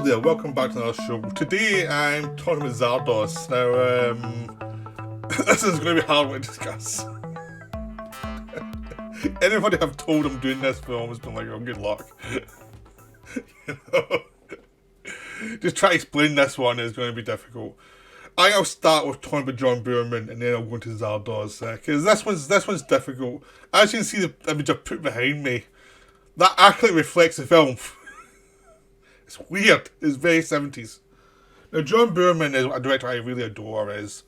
Hello there, welcome back to another show. Today I'm talking about Zardoz. Now, this is going to be a hard one to discuss. Anybody I've told I'm doing this film has been like, oh, good luck. You know? Just try to explain this one is going to be difficult. I'll start with talking about John Boorman and then I'll go into Zardoz. Because this one's difficult. As you can see the image I've put behind me, that actually reflects the film. It's weird. It's very 70s. Now, John Boorman is a director I really adore. He's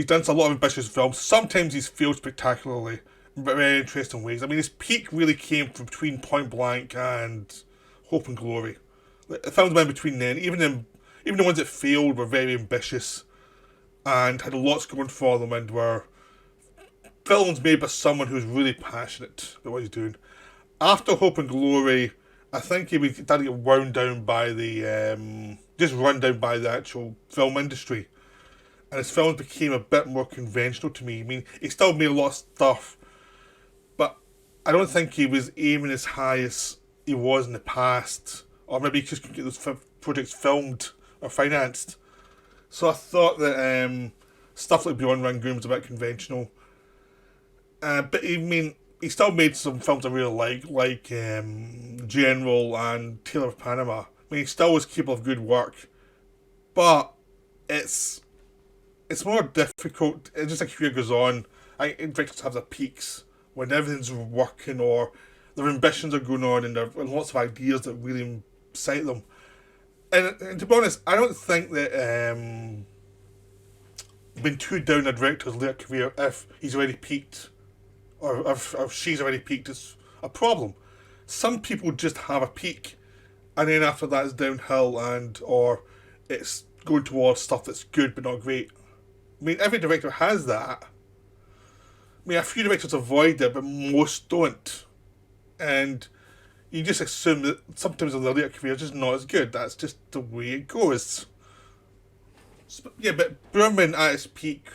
done a lot of ambitious films. Sometimes he's failed spectacularly in very interesting ways. I mean, his peak really came from between Point Blank and Hope and Glory. The films went between then. Even the ones that failed were very ambitious and had lots going for them and were films made by someone who's really passionate about what he's doing. After Hope and Glory, I think he was starting to get wound down by just run down by the actual film industry. And his films became a bit more conventional to me. I mean, he still made a lot of stuff, but I don't think he was aiming as high as he was in the past. Or maybe he just couldn't get those projects filmed or financed. So I thought that stuff like Beyond Rangoon was a bit conventional. But he still made some films I really like General and Taylor of Panama. I mean, he still was capable of good work, but it's more difficult. It's just like career goes on. I think directors have their peaks when everything's working or their ambitions are going on and there are lots of ideas that really excite them. And to be honest, I don't think that being too down a director's later career if he's already peaked or if she's already peaked is a problem. Some people just have a peak and then after that it's downhill or it's going towards stuff that's good but not great. I mean, every director has that. I mean, a few directors avoid it, but most don't. And you just assume that sometimes in their later career is just not as good. That's just the way it goes. Yeah, but Boorman at his peak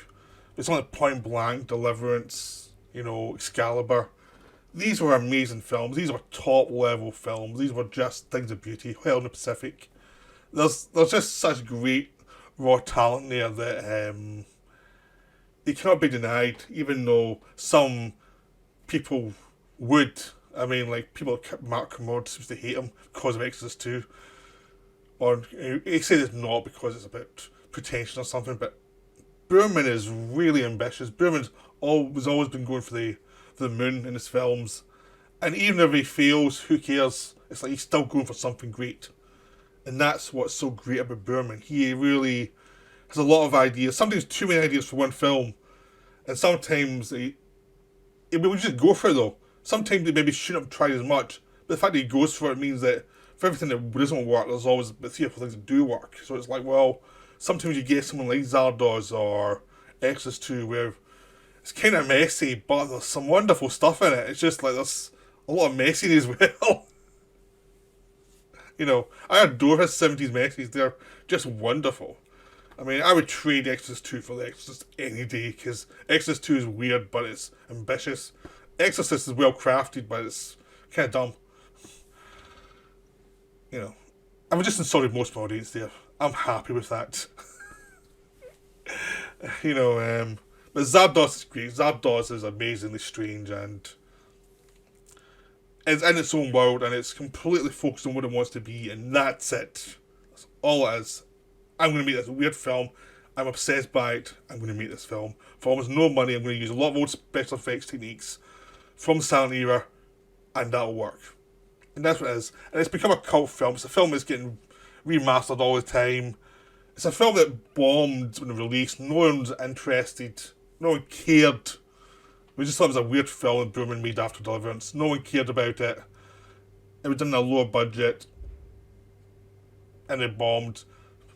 was on Point Blank, Deliverance, Excalibur. These were amazing films. These were top level films. These were just things of beauty. Hell in the Pacific. There's just such great raw talent there that they cannot be denied, even though some people would. I mean, like, people like Mark Kermode seems to hate him because of Exodus 2. Or he says it's not because it's about pretension or something, but Boorman is really ambitious. Boorman's always been going for the moon in his films. And even if he fails, who cares? It's like he's still going for something great. And that's what's so great about Boorman. He really has a lot of ideas. Sometimes too many ideas for one film. And sometimes he would just go for it though. Sometimes he maybe shouldn't have tried as much. But the fact that he goes for it means that for everything that doesn't work, there's always 3 or 4 things that do work. So it's like, well, sometimes you get someone like Zardoz or Exodus 2 where it's kind of messy, but there's some wonderful stuff in it. It's just like there's a lot of messiness as well. I adore his 70s messes. They're just wonderful. I mean, I would trade Exodus 2 for the Exorcist any day, because Exodus 2 is weird, but it's ambitious. Exorcist is well crafted, but it's kind of dumb. I was just insulted most of my audience there. I'm happy with that. But Zardoz is great. Zardoz is amazingly strange and it's in its own world and it's completely focused on what it wants to be, and that's it. That's all it is. I'm going to make this weird film. I'm obsessed by it. I'm going to make this film. For almost no money, I'm going to use a lot of old special effects techniques from the silent era, and that'll work. And that's what it is. And it's become a cult film. It's a film that's getting remastered all the time. It's a film that bombed when it released. No one was interested. No one cared. We just thought it was a weird film that Boorman made after Deliverance. No one cared about it. It was done on a lower budget. And it bombed.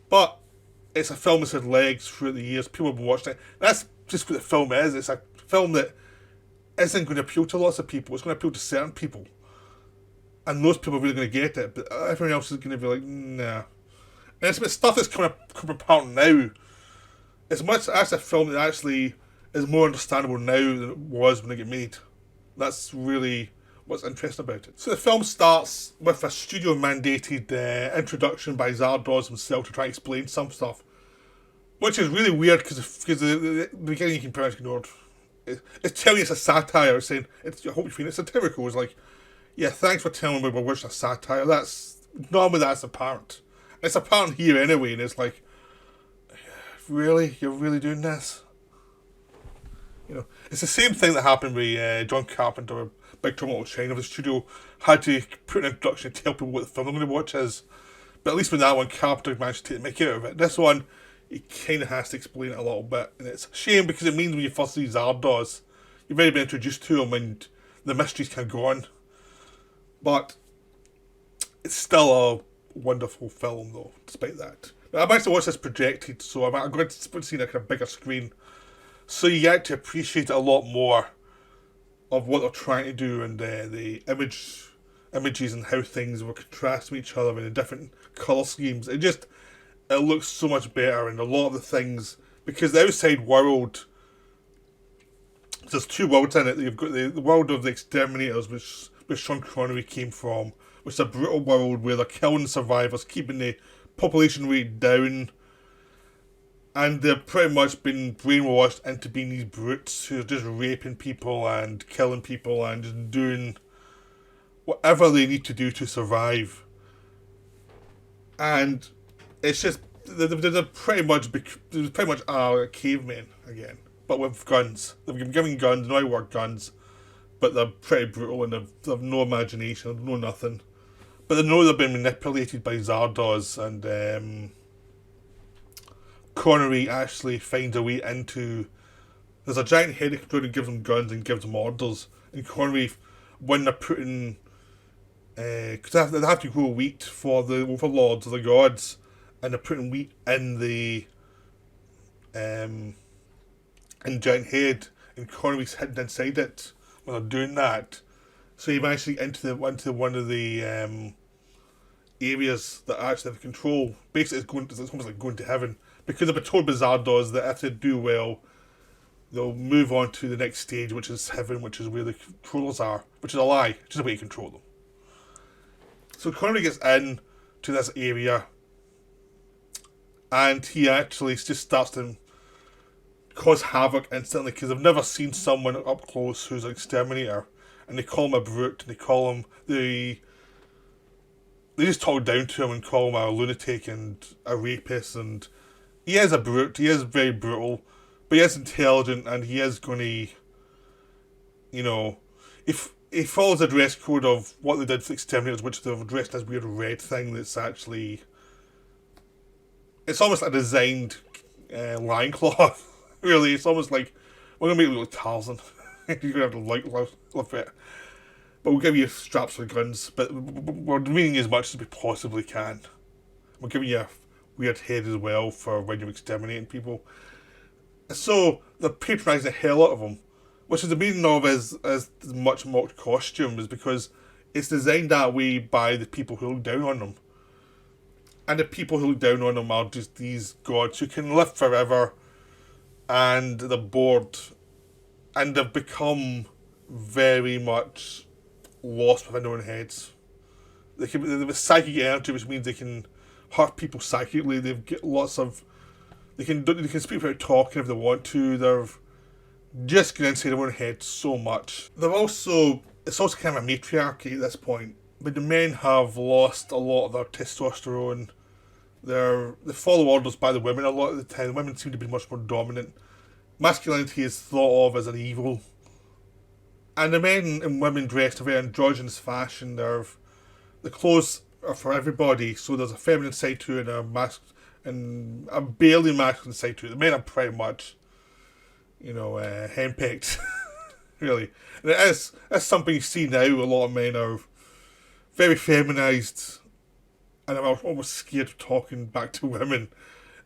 But it's a film that's had legs throughout the years. People have been watching it. That's just what the film is. It's a film that isn't going to appeal to lots of people. It's going to appeal to certain people. And those people are really going to get it. But everyone else is going to be like, nah. And it's about stuff that's coming apart now. It's much as a film that actually is more understandable now than it was when it got made. That's really what's interesting about it. So the film starts with a studio-mandated introduction by Zardoz himself to try to explain some stuff, which is really weird because the beginning you can pretty much ignore. It's telling you it's a satire. It's saying, I hope you find it satirical. It's like, yeah, thanks for telling me we're watching a satire. Normally that's apparent. It's apparent here anyway, and it's like, really? You're really doing this? It's the same thing that happened with John Carpenter, Big Trouble in Little China. The studio had to put an introduction to tell people what the film they're going to watch is. But at least with that one, Carpenter managed to make it out of it. This one, he kind of has to explain it a little bit. And it's a shame because it means when you first see Zardoz, you've already been introduced to him and the mysteries can go on. But it's still a wonderful film, though, despite that. Now, I managed to watch this projected, so I'm going to see it on a bigger screen. So you get to appreciate it a lot more of what they're trying to do and the images and how things will contrast with each other and the different colour schemes. It looks so much better, and a lot of the things, because the outside world, there's two worlds in it. You've got the world of the exterminators, which Sean Connery came from, which is a brutal world where they're killing survivors, keeping the population rate down, and they've pretty much been brainwashed into being these brutes who are just raping people and killing people and just doing whatever they need to do to survive. And it's just, they're pretty much cavemen again, but with guns. They've been given guns, no work guns, but they're pretty brutal and they've no imagination, they've no nothing. But they know they've been manipulated by Zardoz, and Connery actually finds a way into... There's a giant head who gives them guns and gives them orders, and Connery, when they're putting... Because they have to grow wheat for the overlords of the gods, and they're putting wheat in the giant head, and Connery's hidden inside it when they're doing that. So you manage to get into one of the areas that actually have control. Basically, it's almost like going to heaven, because they've been told by Zardoz that if they do well, they'll move on to the next stage, which is heaven, which is where the controllers are, which is a lie, it's just a way to control them. So Connery gets in to this area, and he actually just starts to cause havoc instantly, because they've never seen someone up close who's an exterminator, and they call him a brute, and they call him they just talk down to him and call him a lunatic and a rapist, and he is a brute, he is very brutal, but he is intelligent, and he is going to, if he follows the dress code of what they did for exterminators, which they've dressed this weird red thing that's actually, it's almost a designed loincloth. Really, it's almost like, we're going to make it look like Tarzan. You're going to have to love it. But we'll give you straps for guns, but we're doing as much as we possibly can. We're giving you a weird head as well for when you're exterminating people. So they're patronising the hell out of them, which is the meaning of as much mocked costume, is because it's designed that way by the people who look down on them. And the people who look down on them are just these gods who can live forever, and they're bored, and they've become very much lost within their own heads. They have psychic energy, which means they can hurt people psychically. They've got lots of... They can speak without talking if they want to. They're just getting inside their own head so much. It's also kind of a matriarchy at this point. But the men have lost a lot of their testosterone. They follow orders by the women a lot of the time. The women seem to be much more dominant. Masculinity is thought of as an evil. And the men and women dressed in a very androgynous fashion. The clothes are for everybody, so there's a feminine side to it and a barely masculine side to it. The men are pretty much, henpecked, really. And that's something you see now. A lot of men are very feminised, and I'm almost scared of talking back to women.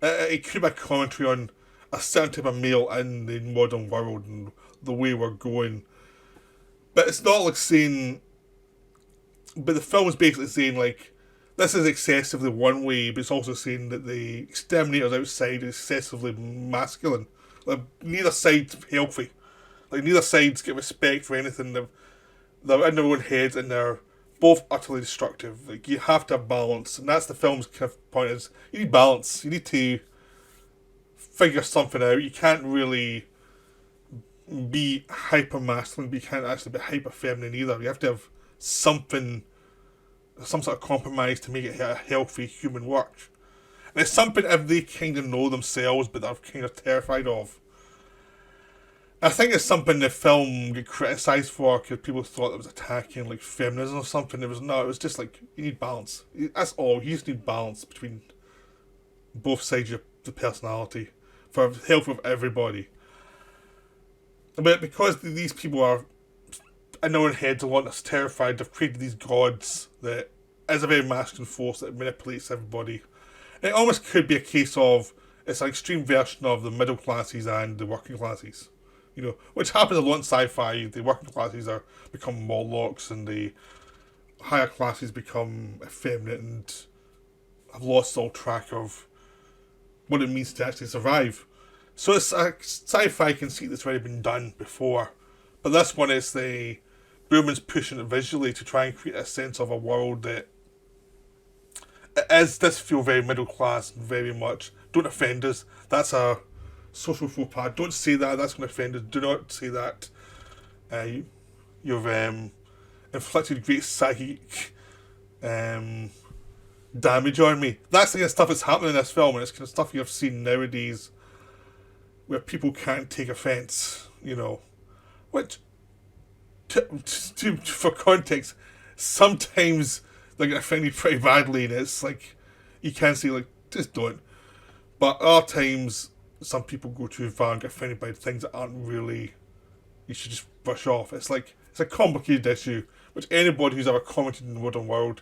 It could be a commentary on a certain type of male in the modern world and the way we're going. But it's not like saying... But the film is basically saying, like, this is excessively one way, but it's also saying that the exterminators outside is excessively masculine. Like, neither side's healthy. Like, neither side's get respect for anything. they're in their own heads and they're both utterly destructive. Like, you have to have balance, and that's the film's kind of point, is you need balance. You need to figure something out. You can't really be hyper masculine, but you can't actually be hyper feminine either. You have to have something, some sort of compromise to make it a healthy human work. And it's something if they kind of know themselves, but they're kind of terrified of. I think it's something the film got criticised for because people thought it was attacking like feminism or something. It was not. It was just like, you need balance. That's all. You just need balance between both sides of the personality for the health of everybody. But because these people are in their own heads a lot, that's terrified, they've created these gods that is a very masculine force that manipulates everybody. And it almost could be a case of, it's an extreme version of the middle classes and the working classes. You know, which happens a lot in sci-fi. The working classes become Morlocks, and the higher classes become effeminate and have lost all track of what it means to actually survive. So it's a sci-fi conceit that's already been done before, but this one is Boorman's pushing it visually to try and create a sense of a world that does feel very middle class and very much, don't offend us. That's a social faux pas. Don't say that. That's going to offend us. Do not say that. You've inflicted great psychic damage on me. That's the kind of stuff that's happening in this film, and it's kind of stuff you've seen nowadays where people can't take offence, you know. Which, for context, sometimes they get offended pretty badly, and it's like, you can say, like, just don't. But other times, some people go too far and get offended by things that aren't really, you should just brush off. It's like, it's a complicated issue, which anybody who's ever commented in the modern world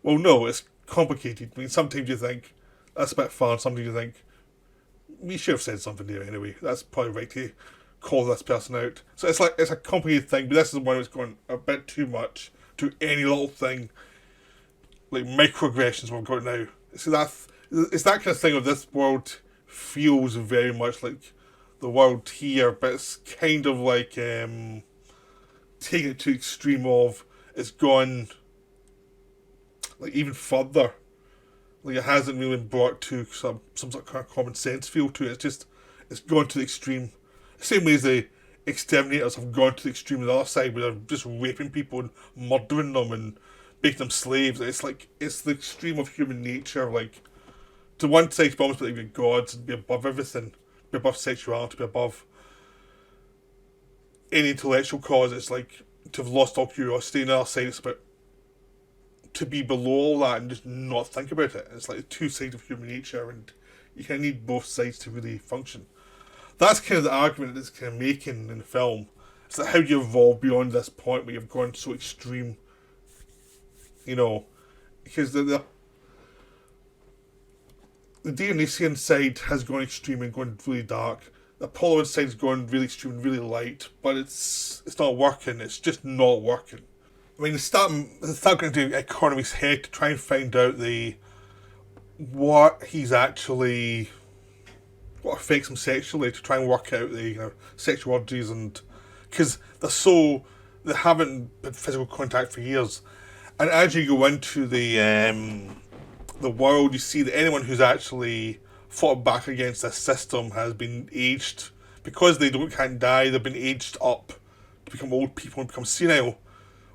will know it's complicated. I mean, sometimes you think, that's a bit far, sometimes you think, we should have said something there anyway. That's probably right to call this person out. So it's like, it's a complicated thing, but this is one that's going a bit too much to any little thing. Like microaggressions we've got now. So it's that kind of thing of this world feels very much like the world here, but it's kind of like taking it to extreme of, it's gone like even further. Like, it hasn't really been brought to some sort of kind of common sense feel to it. It's gone to the extreme. The same way as the exterminators have gone to the extreme on the other side, where they're just raping people and murdering them and making them slaves. It's like, it's the extreme of human nature. Like, to one side, almost like be gods and be above everything, be above sexuality, be above any intellectual cause. It's like to have lost all curiosity. On the other side, it's about to be below all that and just not think about it. It's like the two sides of human nature, and you kind of need both sides to really function. That's kind of the argument that's kind of making in the film. It's like, how do you evolve beyond this point where you've gone so extreme? You know, because the Dionysian side has gone extreme and gone really dark. The Apollo side has gone really extreme and really light, but it's not working. It's just not working. I mean, they start going to do Economy's head to try and find out what affects him sexually, to try and work out the sexual urges, and because they haven't had physical contact for years, and as you go into the world, you see that anyone who's actually fought back against this system has been aged, because they can't die. They've been aged up to become old people and become senile.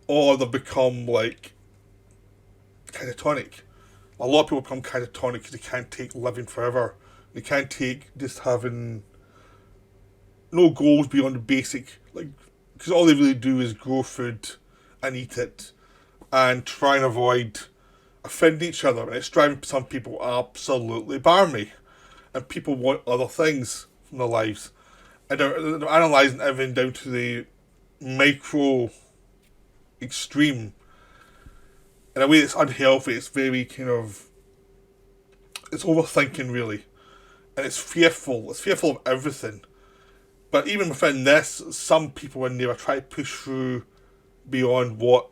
Or they've become, like, catatonic. A lot of people become catatonic because they can't take living forever. They can't take just having no goals beyond the basic, like, because all they really do is grow food and eat it and try and avoid offending each other. And it's driving some people absolutely barmy. And people want other things from their lives. And they're analysing everything down to the micro extreme in a way that's unhealthy. It's very it's overthinking, really, and it's fearful of everything. But even within this, some people in there are trying to push through beyond what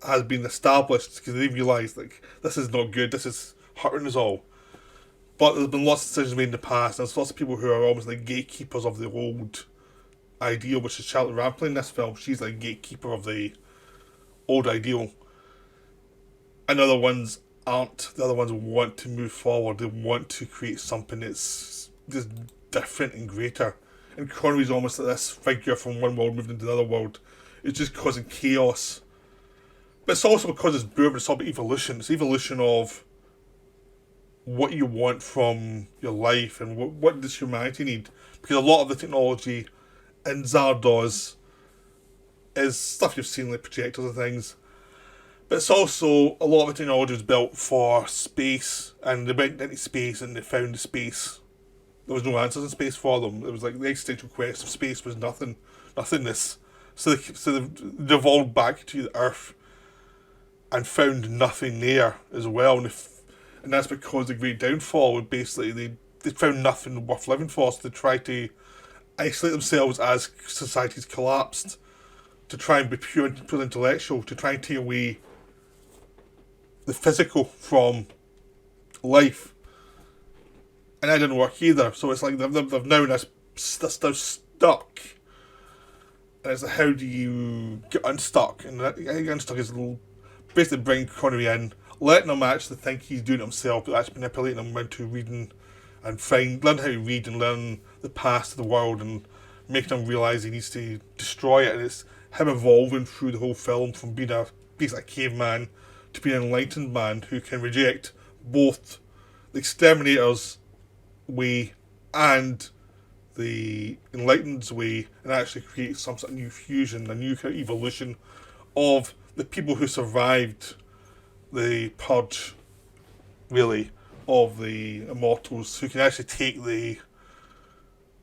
has been established, because they realise, like, this is not good, this is hurting us all. But there's been lots of decisions made in the past, and there's lots of people who are almost like gatekeepers of the old ideal, which is Charlotte Rampling in this film. She's like gatekeeper of the old ideal. And other ones aren't. The other ones want to move forward. They want to create something that's just different and greater. And Connery's almost like this figure from one world moving into the other world. It's just causing chaos. But it's also because it's Bourman, it's all about evolution. It's evolution of what you want from your life and what does humanity need. Because a lot of the technology in Zardoz is stuff you've seen, like projectors and things. But it's also, a lot of the technology was built for space, and they went into space and they found the space. There was no answers in space for them. It was like the existential quest of space was nothingness. So they devolved back to the Earth and found nothing there as well. And that's because the Great Downfall, basically, they found nothing worth living for, so they tried to isolate themselves as societies collapsed, to try and be pure intellectual, to try and take away the physical from life. And that didn't work either. So it's like they've now they're stuck. And it's like, how do you get unstuck? And getting unstuck is basically bring Connery in, letting him actually think he's doing it himself, but actually manipulating him into reading and learn how to read and learn the past of the world and making him realise he needs to destroy it. And it's him evolving through the whole film from being basically a caveman to being an enlightened man who can reject both the exterminator's way and the enlightened's way and actually create some sort of new fusion, a new kind of evolution of the people who survived the purge, really, of the immortals, who can actually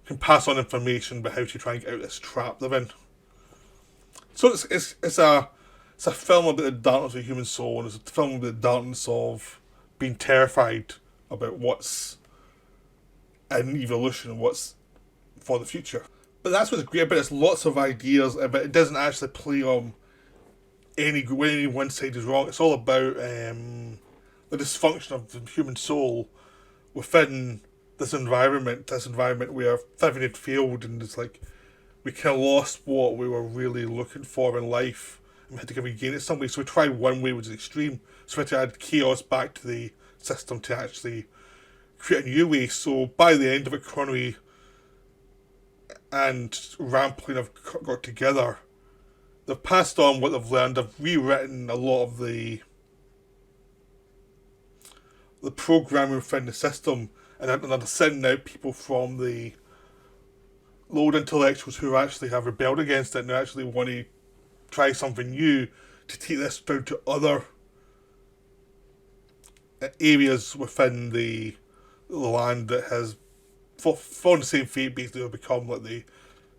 can pass on information about how to try and get out of this trap they're in. So it's a film about the darkness of the human soul, and it's a film about the darkness of being terrified about what's in evolution and what's for the future. But that's what's great about it. It's lots of ideas, but it doesn't actually play on any one side is wrong. It's all about the dysfunction of the human soul within this environment where everything had failed, and it's like we kind of lost what we were really looking for in life, and we had to regain it some way. So we tried one way, which was extreme. So we had to add chaos back to the system to actually create a new way. So by the end of it, Connery and Rampling have got together. They've passed on what they've learned. They've rewritten a lot of the programming within the system, and they're sending out people from the load intellectuals who actually have rebelled against it and actually want to try something new to take this down to other areas within the land that has fallen the same fate, basically, have become like the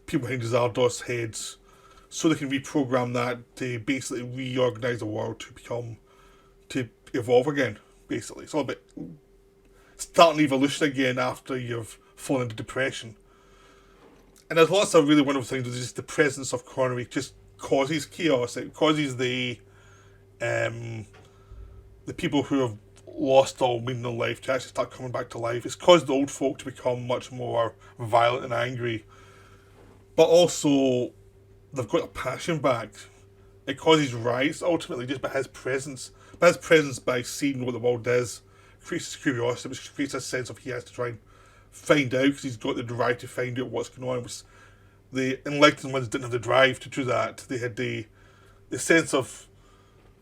people behind the Zardoz heads, so they can reprogram that to basically reorganise the world to evolve again, basically. It's all about starting evolution again after you've fallen into depression. And there's lots of really wonderful things. There's just the presence of Connery just causes chaos. It causes the people who have lost all meaning in life to actually start coming back to life. It's caused the old folk to become much more violent and angry. But also, they've got a passion back. It causes riots, ultimately, just by his presence. By his presence, by seeing what the world is, creates his curiosity, which creates a sense of he has to try and find out, because he's got the drive to find out what's going on. The enlightened ones didn't have the drive to do that. They had the sense of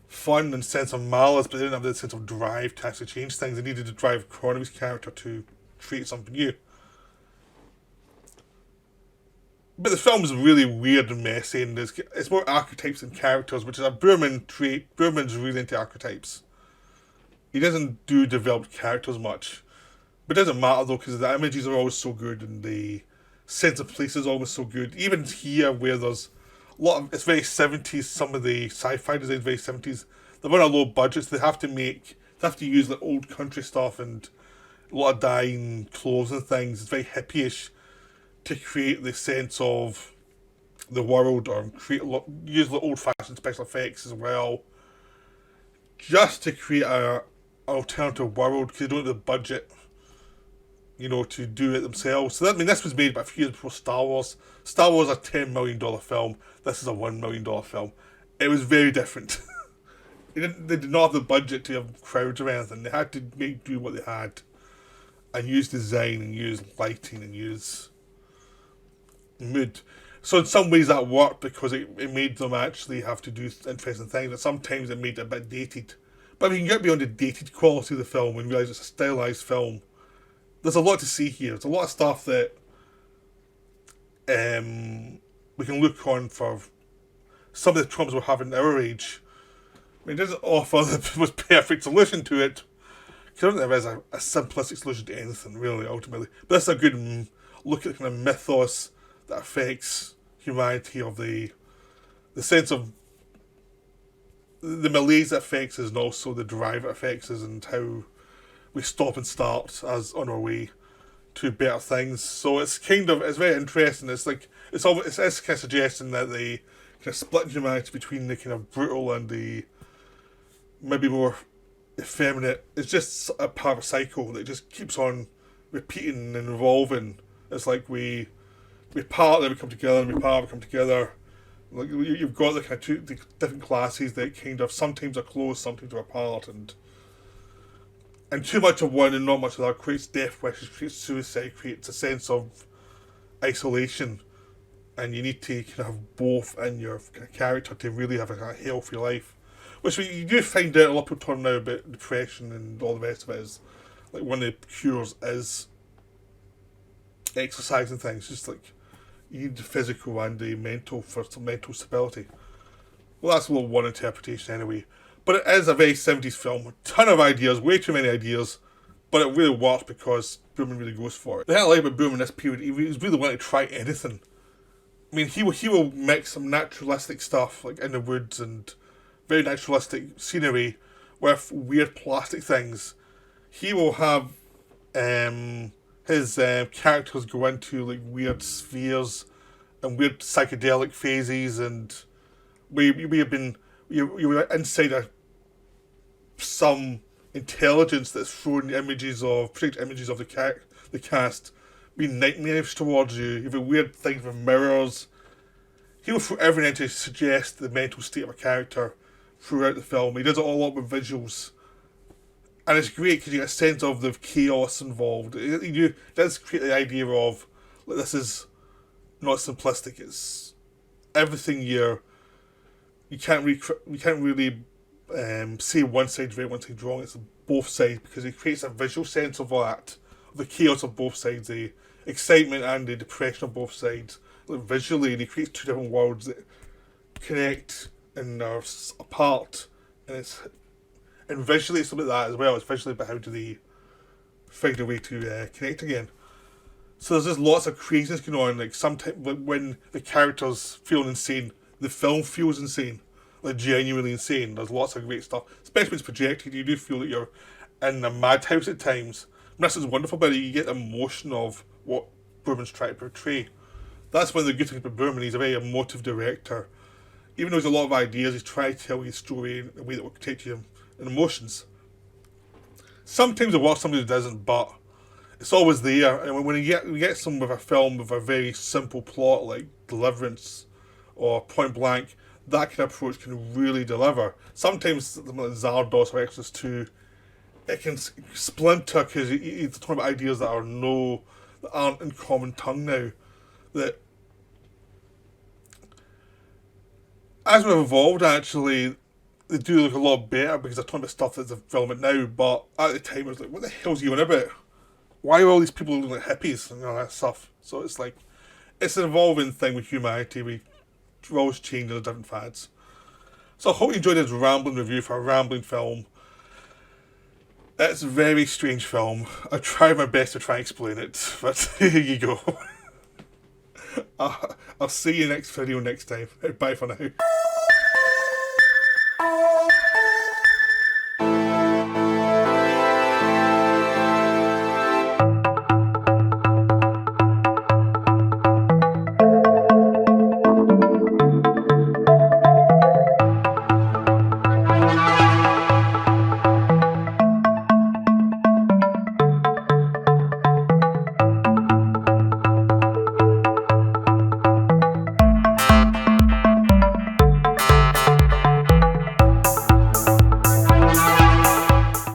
fun and sense of malice, but they didn't have the sense of drive to actually change things. They needed to drive Connery's character to create something new. But the film is really weird and messy, and it's more archetypes than characters, which is a Boorman trait. Boorman's really into archetypes. He doesn't do developed characters much. But it doesn't matter though, because the images are always so good, and the sense of place is always so good. Even here, where there's a lot of, it's very 70s, some of the sci-fi design is very 70s. They're on a low budget, so they have to use like old country stuff and a lot of dyeing clothes and things. It's very hippie-ish to create the sense of the world, or use the old-fashioned special effects as well, just to create an alternative world, because they don't have the budget, to do it themselves. So this was made about a few years before Star Wars. Star Wars is a $10 million film. This is a $1 million film. It was very different. They did not have the budget to have crowds or anything. They had to do what they had, and use design and use lighting and use mood. So in some ways that worked because it made them actually have to do interesting things. And sometimes it made it a bit dated. But if you can get beyond the dated quality of the film and realise it's a stylised film, there's a lot to see here. There's a lot of stuff that we can look on for some of the problems we're having at our age. I mean, it doesn't offer the most perfect solution to it. Because I don't think there is a simplistic solution to anything, really, ultimately. But that's a good look at the kind of mythos that affects humanity, of the sense of the malaise that affects us, and also the drive that affects us, and how we stop and start as on our way to better things. So it's very interesting. It's like it's kind of suggesting that the kind of split humanity between the kind of brutal and the maybe more effeminate is just a part of a cycle that just keeps on repeating and evolving. It's like we part, then we come together, and we part, we come together. Like you've got the kind of the different classes that kind of sometimes are close, sometimes are apart, and too much of one and not much of the other creates death wishes, creates suicide, creates a sense of isolation, and you need to kind of have both in your kind of character to really have a kind of healthy life. Which you do find out a lot of people talking now about depression and all the rest of it is like one of the cures is exercise and things. Just like you need the physical and the mental for some mental stability. Well, that's a little one interpretation anyway. But it is a very 70s film. A ton of ideas, way too many ideas, but it really works because Boorman really goes for it. The thing I like about Boorman in this period, he was really willing to try anything. I mean, he will mix some naturalistic stuff, like in the woods, and very naturalistic scenery with weird plastic things. He will have his characters go into like weird spheres and weird psychedelic phases, and we have been you were inside some intelligence that's throwing images of the cast being nightmarish towards you. You have a weird thing with mirrors. He will throw everything to suggest the mental state of a character throughout the film. He does it all up with visuals, and it's great because you get a sense of the chaos involved. It does create the idea of like, this is not simplistic. It's everything here. You can't really say one side's right, one side's wrong. It's both sides because it creates a visual sense of that, of the chaos of both sides, the excitement and the depression of both sides. Like visually, and he creates two different worlds that connect and are apart, and visually it's about that as well. It's visually about how do they find a way to connect again. So there's just lots of craziness going on. Like sometimes when the characters feel insane, the film feels insane, like genuinely insane. There's lots of great stuff, especially when it's projected. You do feel that you're in a madhouse at times. And this is wonderful, but you get the emotion of what Boorman's trying to portray. That's one of the good things about Boorman. He's a very emotive director. Even though there's a lot of ideas, he's trying to tell his story in a way that will take you in Sometimes it works, sometimes it doesn't, but it's always there. And when you get some with a film with a very simple plot like Deliverance or Point Blank, that kind of approach can really deliver. Sometimes something like Zardos or Exorcist 2, it can splinter because you're talking about ideas that aren't in common tongue now. That as we've evolved, actually, they do look a lot better because they're talking about stuff that's relevant now, but at the time it was like, what the hell's he on about? Why are all these people looking like hippies and all that stuff? So it's like, it's an evolving thing with humanity. We're always changing the different fads. So I hope you enjoyed this rambling review for a rambling film. It's a very strange film. I tried my best to try and explain it, but here you go. I'll see you next video next time. Bye for now.